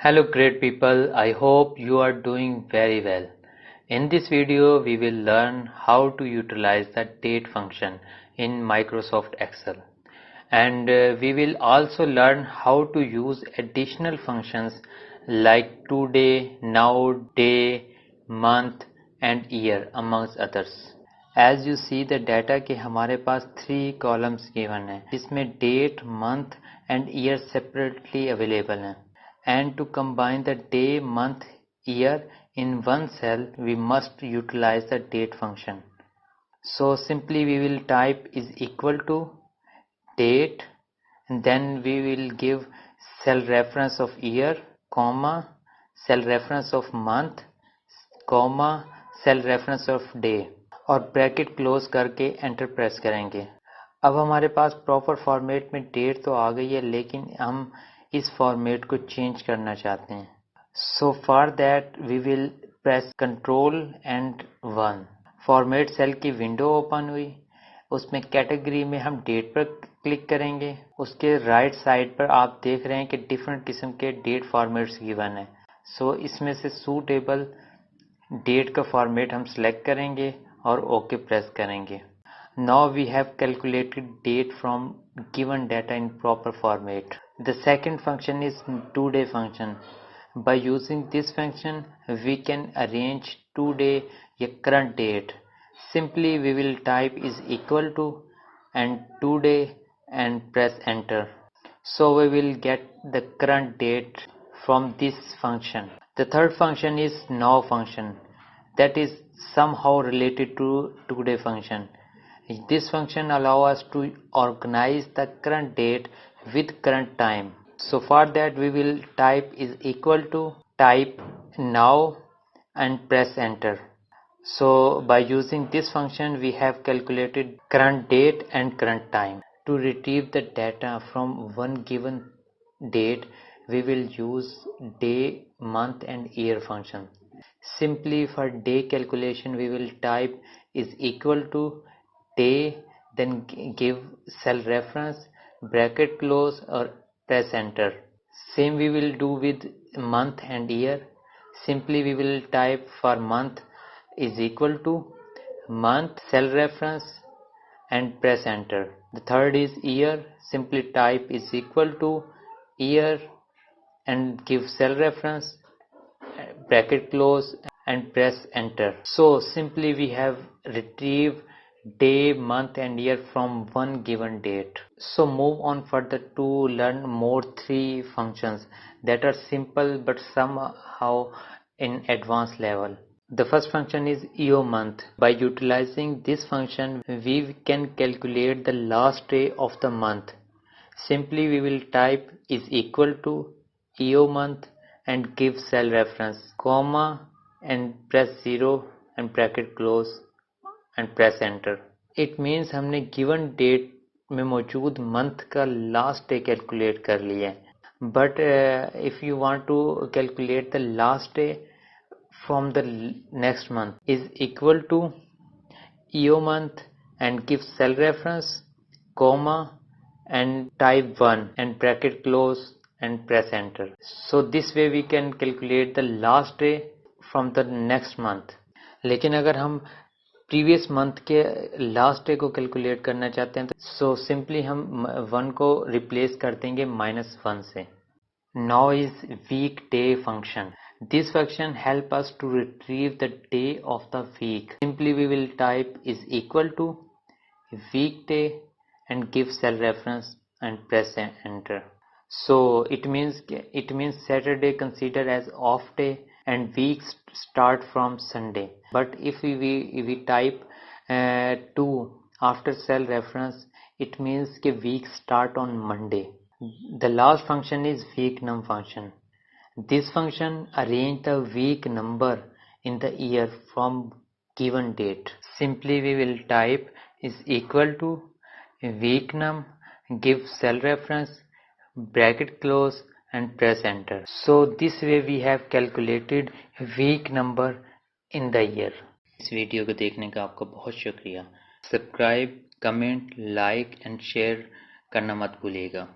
Hello great people, I hope you are doing very well. In this video we will learn how to utilize the date function in Microsoft Excel, and we will also learn how to use additional functions like today, now, day, month and year amongst others. As you see the data के हमारे पास 3 columns given है जिसमें date, month and year separately available हैं. And to combine the day, month, year in one cell, we must utilize the date function. So simply we will type is equal to date, and then we will give cell reference of year, comma, cell reference of month, comma, cell reference of day, और bracket close करके enter press करेंगे. अब हमारे पास proper format में date तो आ गई है, लेकिन हम इस फॉर्मेट को चेंज करना चाहते हैं. So for that we will press control and 1. Format cell की विंडो ओपन हुई, उसमें कैटेगरी में हम डेट पर क्लिक करेंगे. उसके राइट साइड पर आप देख रहे हैं कि डिफरेंट किस्म के डेट फॉर्मेट्स गिवन है. सो इसमें से सूटेबल डेट का फॉर्मेट हम सिलेक्ट करेंगे और ओके प्रेस करेंगे. Now we have calculated date from given data in proper format. The second function is today function. By using this function, we can arrange today a current date. Simply we will type is equal to and today and press enter. So we will get the current date from this function. The third function is now function. That is somehow related to today function. This function allows us to organize the current date with current time. So for that we will type is equal to type now and press enter. So by using this function we have calculated current date and current time. To retrieve the data from one given date, we will use day, month and year function. Simply for day calculation we will type is equal to day, then give cell reference, bracket close or press enter. Same we will do with month and year. Simply we will type for month is equal to month, cell reference and press enter. The third is year. Simply type is equal to year and give cell reference, bracket close and press enter. So simply we have retrieved day, month and year from one given date. So move on further to learn more 3 functions that are simple but somehow in advanced level. The first function is EOMONTH. By utilizing this function we can calculate the last day of the month. Simply we will type is equal to EOMONTH and give cell reference, comma and press 0 and bracket close and press enter. It means हमने given date में मौजूद month का last day calculate कर लिया है. But if you want to calculate the last day from the next month is equal to EOMONTH and give cell reference, comma and type 1 and bracket close and press enter. So this way we can calculate the last day from the next month. लेकिन अगर हम previous month के last day को calculate करना चाहते हैं तो so simply हम 1 को रिप्लेस कर देंगे -1 से. Now is weekday function. This function help us to retrieve the day of the week. Simply we will type is equal to weekday and give cell reference and press enter. So it means Saturday considered as off day and weeks start from Sunday. But if we type 2 after cell reference, it means कि week start on Monday. The last function is Weeknum function. This function arrange the week number in the year from given date. Simply we will type is equal to Weeknum, give cell reference, bracket close and press enter. So this way we have calculated week number in the year. इस video को देखने का आपका बहुत शुक्रिया. Subscribe, comment, like and share करना मत भूलिएगा.